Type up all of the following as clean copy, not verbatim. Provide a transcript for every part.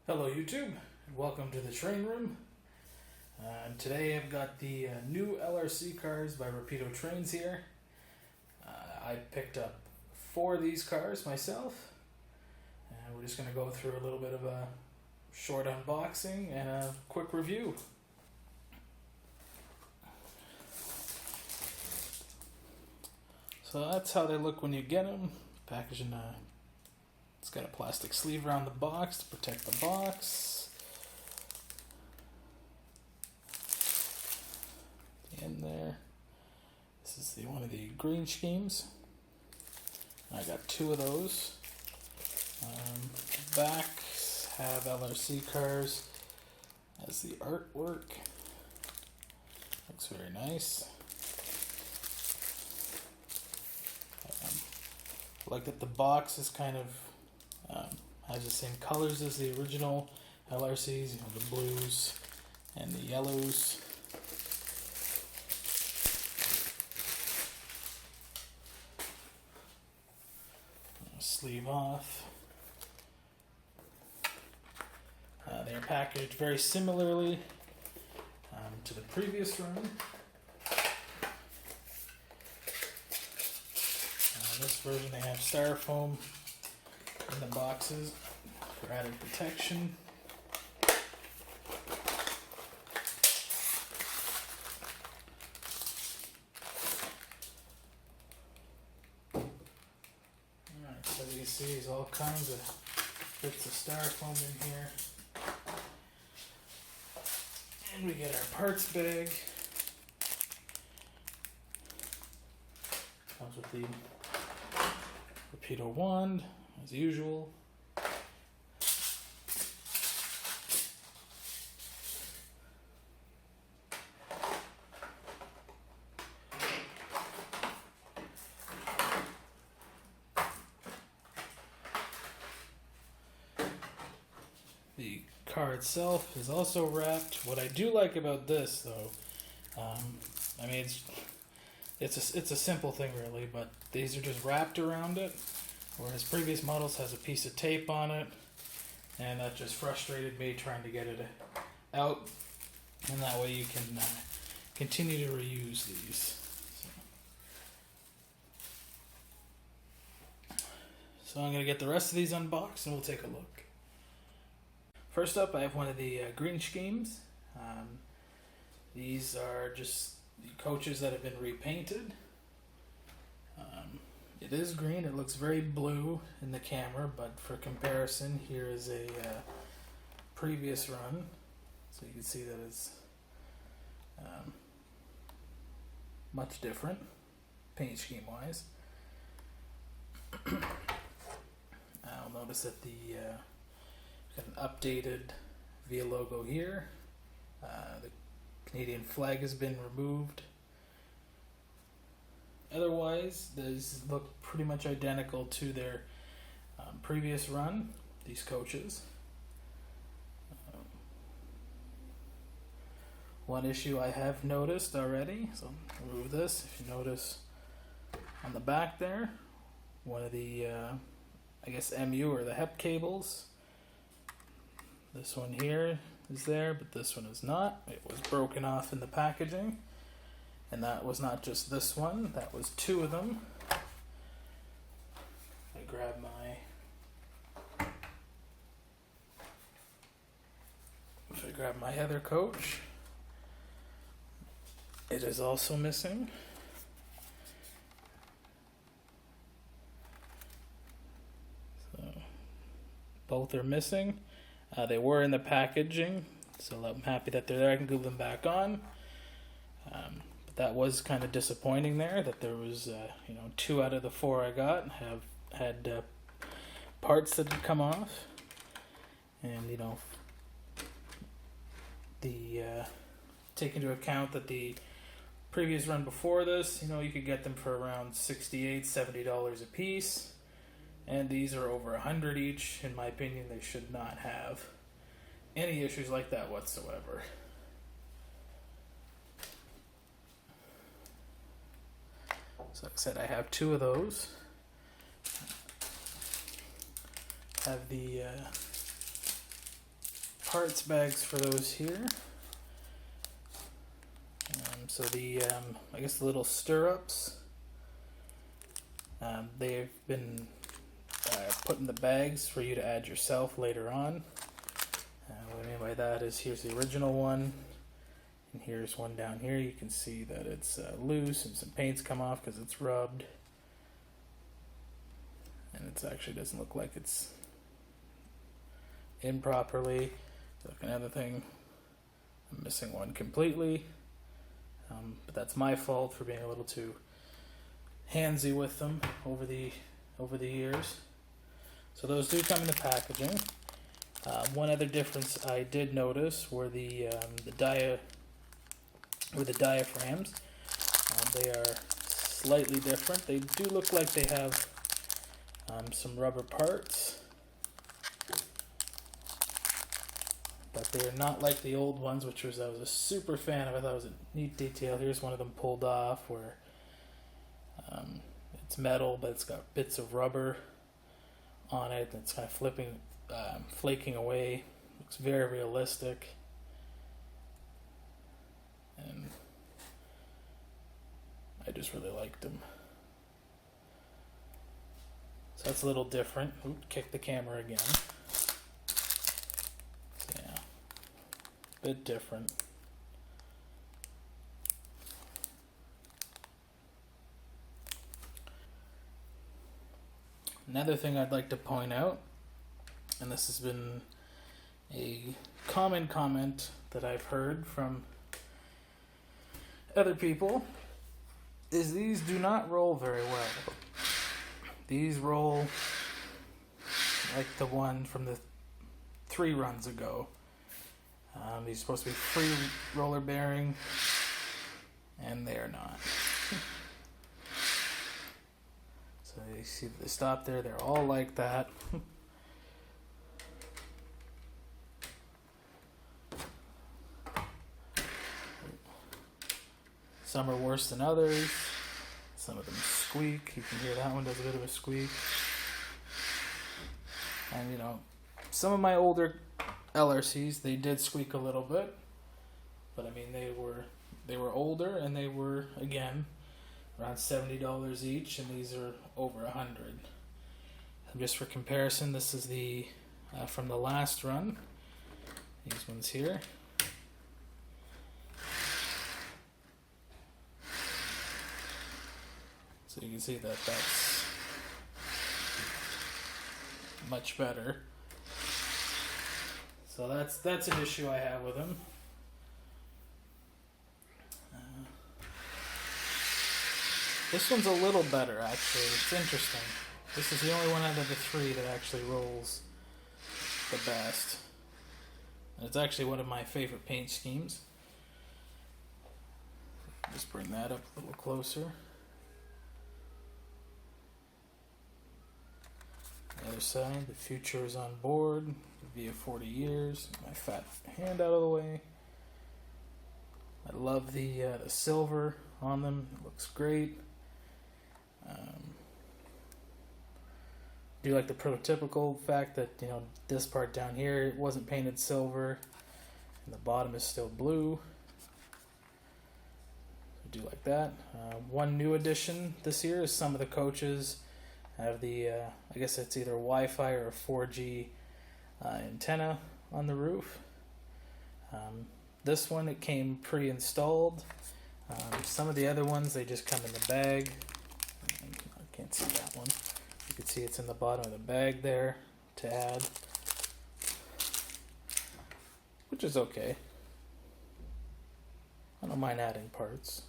Hello YouTube, and welcome to the train room. And today I've got the new LRC cars by Rapido Trains here. I picked up 4 of these cars myself, and we're just going to go through a little bit of a short unboxing and a quick review. So that's how they look when you get them. Packaging it's got a plastic sleeve around the box to protect the box. In there, this is one of the green schemes. I got 2 of those. Backs have LRC cars as the artwork. Looks very nice. I like that the box is kind of has the same colors as the original LRCs, the blues and the yellows. Sleeve off. They are packaged very similarly to the previous run. This version they have styrofoam in the boxes for added protection. Alright, so you see there's all kinds of bits of styrofoam in here. And we get our parts bag. Comes with the Rapido wand, as usual. The car itself is also wrapped. What I do like about this, though, I mean, it's a simple thing really, but these are just wrapped around it, whereas previous models has a piece of tape on it, and that just frustrated me trying to get it out, and that way you can continue to reuse these. So I'm going to get the rest of these unboxed and we'll take a look. First up, I have one of the green schemes. These are just the coaches that have been repainted. It is green. It looks very blue in the camera, but for comparison, here is a previous run, so you can see that it's much different paint scheme wise. I'll notice that the got an updated VIA logo here. The Canadian flag has been removed. Otherwise, these look pretty much identical to their previous run, these coaches. One issue I have noticed already, so I'll remove this. If you notice on the back there, one of the, I guess MU or the HEP cables. This one here is there, but this one is not. It was broken off in the packaging. And that was not just this one, that was 2 of them. I grab my other coach, it is also missing. So both are missing. They were in the packaging, so I'm happy that they're there. I can glue them back on. But that was kind of disappointing there, that there was 2 out of the 4 I got had parts that had come off. And take into account that the previous run before this, you could get them for around $68, $70 a piece. And these are over $100 each. In my opinion, they should not have any issues like that whatsoever. So like I said, I have 2 of those. Have the parts bags for those here. So the, I guess the little stirrups, they've been put in the bags for you to add yourself later on. What I mean by that is here's the original one, and here's one down here. You can see that it's loose and some paint's come off because it's rubbed. And it actually doesn't look like it's in properly. Look, another thing, I'm missing one completely. But that's my fault for being a little too handsy with them over the years. So those do come in the packaging. One other difference I did notice were the diaphragms. They are slightly different. They do look like they have some rubber parts, but they are not like the old ones, which I was a super fan of. I thought it was a neat detail. Here's one of them pulled off where it's metal, but it's got bits of rubber on it, and it's kind of flaking away. Looks very realistic, and I just really liked them. So that's a little different. Oops, kick the camera again. Yeah, bit different. Another thing I'd like to point out, and this has been a common comment that I've heard from other people, is these do not roll very well. These roll like the one from the 3 runs ago. These are supposed to be free roller bearing, and they are not. So you see the stop there, they're all like that. Some are worse than others. Some of them squeak. You can hear that one does a bit of a squeak. And you know, some of my older LRCs, they did squeak a little bit, but I mean they were older, and they were again around $70 each, and these are over $100. And just for comparison, this is the from the last run. These ones here. So you can see that that's much better. So that's an issue I have with them. This one's a little better, actually. It's interesting. This is the only one out of the 3 that actually rolls the best. And it's actually one of my favorite paint schemes. Just bring that up a little closer. The other side, the future is on board via 40 years. My fat hand out of the way. I love the silver on them. It looks great. Do like the prototypical fact that, you know, this part down here, it wasn't painted silver, and the bottom is still blue. I do like that. One new addition this year is some of the coaches have the, I guess it's either Wi-Fi or a 4G antenna on the roof. This one, it came pre-installed. Some of the other ones, they just come in the bag. I can't see that one. You can see it's in the bottom of the bag there to add, which is okay. I don't mind adding parts.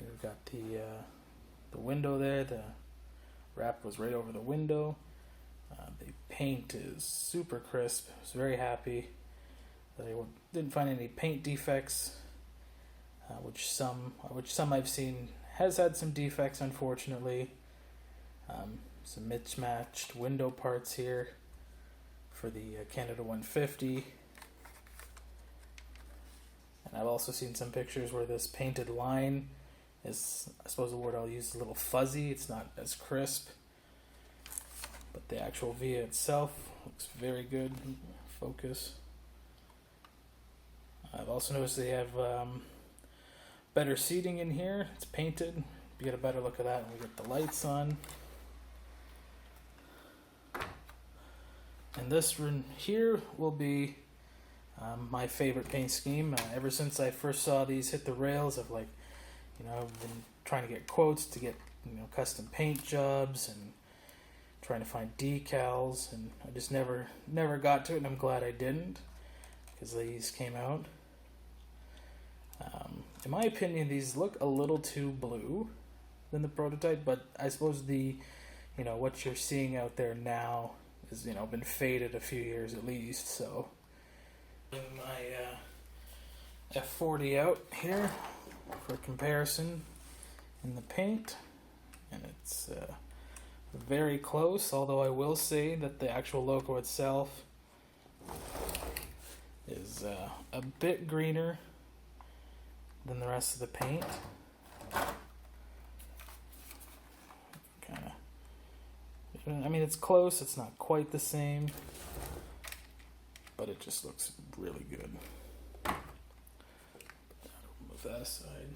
We've got the window there. The wrap was right over the window. The paint is super crisp. I was very happy that I didn't find any paint defects, which some I've seen has had some defects, unfortunately. Some mismatched window parts here for the Canada 150. And I've also seen some pictures where this painted line is, I suppose the word I'll use is a little fuzzy. It's not as crisp. but the actual Via itself looks very good. Focus. I've also noticed they have better seating in here. It's painted. You get a better look at that when we get the lights on. And this one here will be my favorite paint scheme. Ever since I first saw these hit the rails, I've been trying to get quotes to get custom paint jobs and trying to find decals, and I just never got to it, and I'm glad I didn't, because these came out. In my opinion, these look a little too blue than the prototype, but I suppose what you're seeing out there now has been faded a few years at least. So my F40 out here for comparison in the paint, and it's very close, although I will say that the actual logo itself is a bit greener than the rest of the paint. It's close, it's not quite the same, but it just looks really good. Move that aside.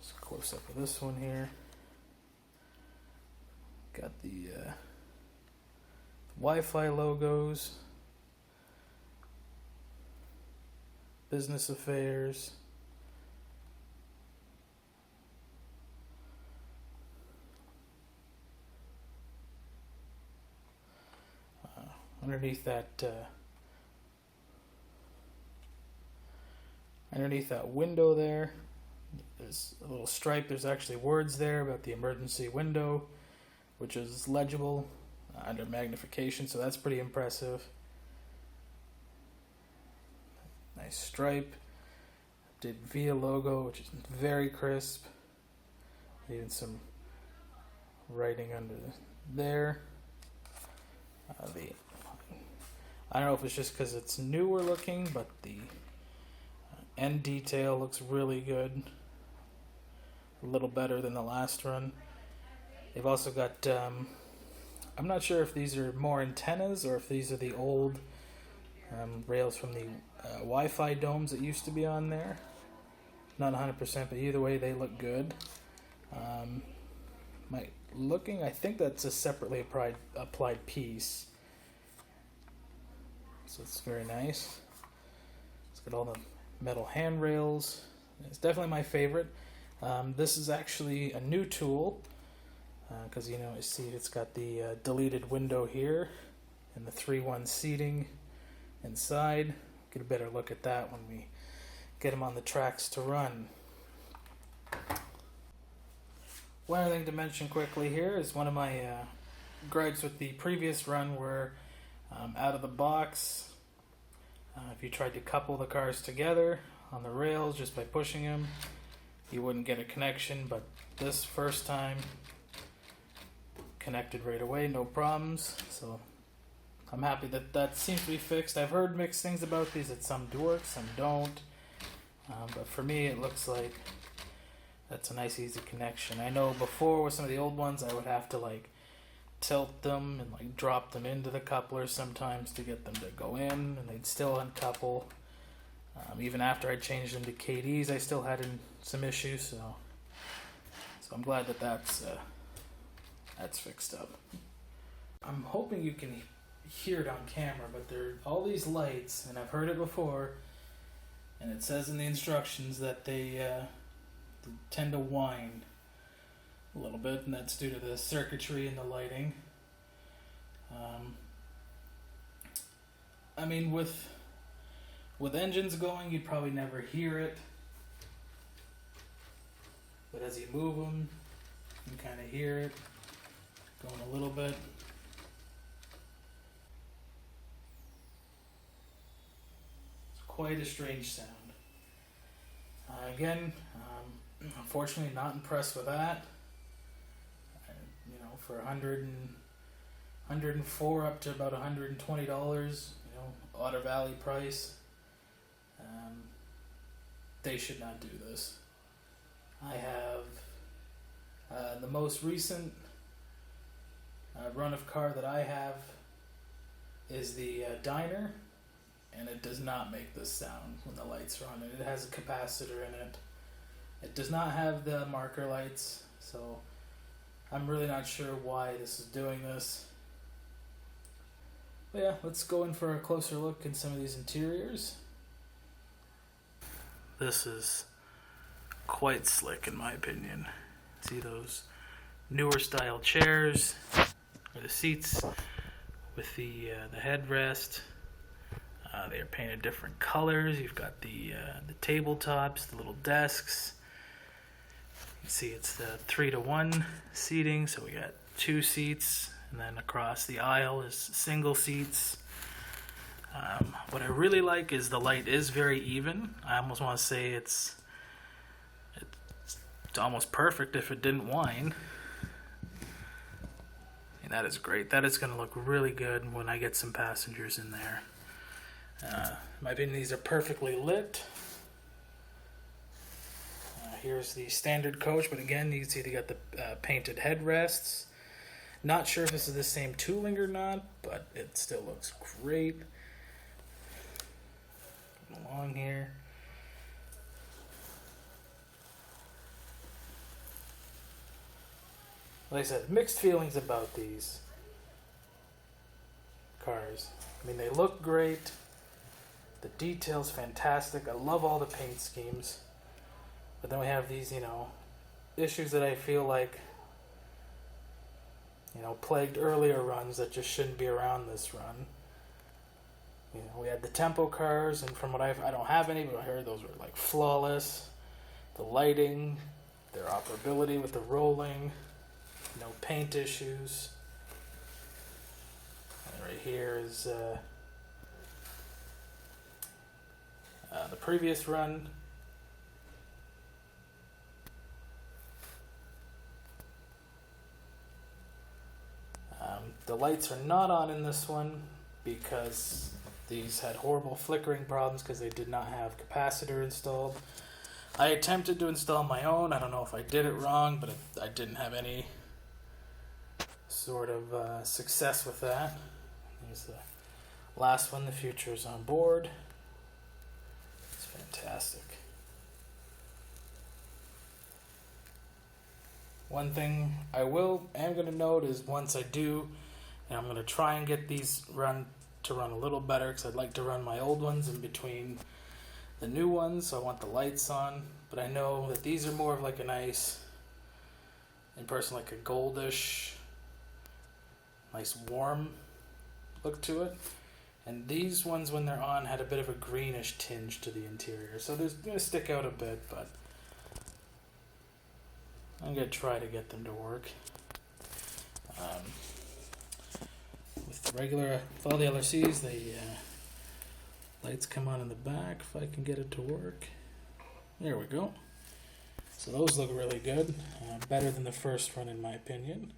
Just a close up of this one here. Got the Wi-Fi logos, business affairs, underneath that window there, there's a little stripe. There's actually words there about the emergency window, which is legible under magnification, so that's pretty impressive. Nice stripe. Did Via logo, which is very crisp. Even some writing under there. I don't know if it's just because it's newer looking, but the end detail looks really good. A little better than the last run. They've also got, I'm not sure if these are more antennas or if these are the old rails from the Wi-Fi domes that used to be on there. Not 100%, but either way, they look good. I think that's a separately applied piece. So it's very nice. It's got all the metal handrails. It's definitely my favorite. This is actually a new tool, because you see it's got the deleted window here and the 3-1 seating inside. Get a better look at that when we get them on the tracks to run. One other thing to mention quickly here is one of my gripes with the previous run were out of the box, if you tried to couple the cars together on the rails just by pushing them, you wouldn't get a connection, but this first time connected right away, no problems. So I'm happy that seems to be fixed. I've heard mixed things about these, that some do work, some don't, but for me it looks like that's a nice easy connection. I know before with some of the old ones I would have to tilt them and drop them into the coupler sometimes to get them to go in, and they'd still uncouple. Even after I changed them to KDs, I still had some issues. So I'm glad that's fixed up. I'm hoping you can hear it on camera, but there are all these lights, and I've heard it before, and it says in the instructions that they tend to whine a little bit, and that's due to the circuitry and the lighting. With engines going, you'd probably never hear it, but as you move them, you can kind of hear it going a little bit. It's quite a strange sound. Again, unfortunately not impressed with that. For $104 up to about $120, Otter Valley price, they should not do this. I have the most recent run of car that I have is the Diner, and it does not make this sound when the lights are on. It has a capacitor in it. It does not have the marker lights, so I'm really not sure why this is doing this. But yeah, let's go in for a closer look in some of these interiors. This is quite slick in my opinion. See those newer style chairs, or the seats with the headrest. They are painted different colors. You've got the tabletops, the little desks. You see it's the 3-to-1 seating, so we got 2 seats, and then across the aisle is single seats. What I really like is the light is very even. I almost want to say it's almost perfect if it didn't whine. And that is great. That is going to look really good when I get some passengers in there. In my opinion, these are perfectly lit. Here's the standard coach, but again, you can see they got the painted headrests. Not sure if this is the same tooling or not, but it still looks great. Along here. Like I said, mixed feelings about these cars. I mean, they look great. The detail's fantastic. I love all the paint schemes. But then we have these, issues that I feel like, plagued earlier runs that just shouldn't be around this run. We had the tempo cars, and from what I don't have any, but I heard those were like flawless. The lighting, their operability with the rolling, no paint issues. And right here is the previous run. The lights are not on in this one because these had horrible flickering problems because they did not have capacitor installed. I attempted to install my own. I don't know if I did it wrong, but I didn't have any sort of success with that. Here's the last one. The future is on board. It's fantastic. One thing I am going to note is once I do, and I'm going to try and get these to run a little better because I'd like to run my old ones in between the new ones, so I want the lights on. But I know that these are more of like a nice, in person, like a goldish, nice warm look to it. And these ones, when they're on, had a bit of a greenish tinge to the interior. So they're going to stick out a bit, but I'm going to try to get them to work. With all the LRCs, the lights come on in the back, if I can get it to work. There we go. So those look really good. Better than the first run in my opinion.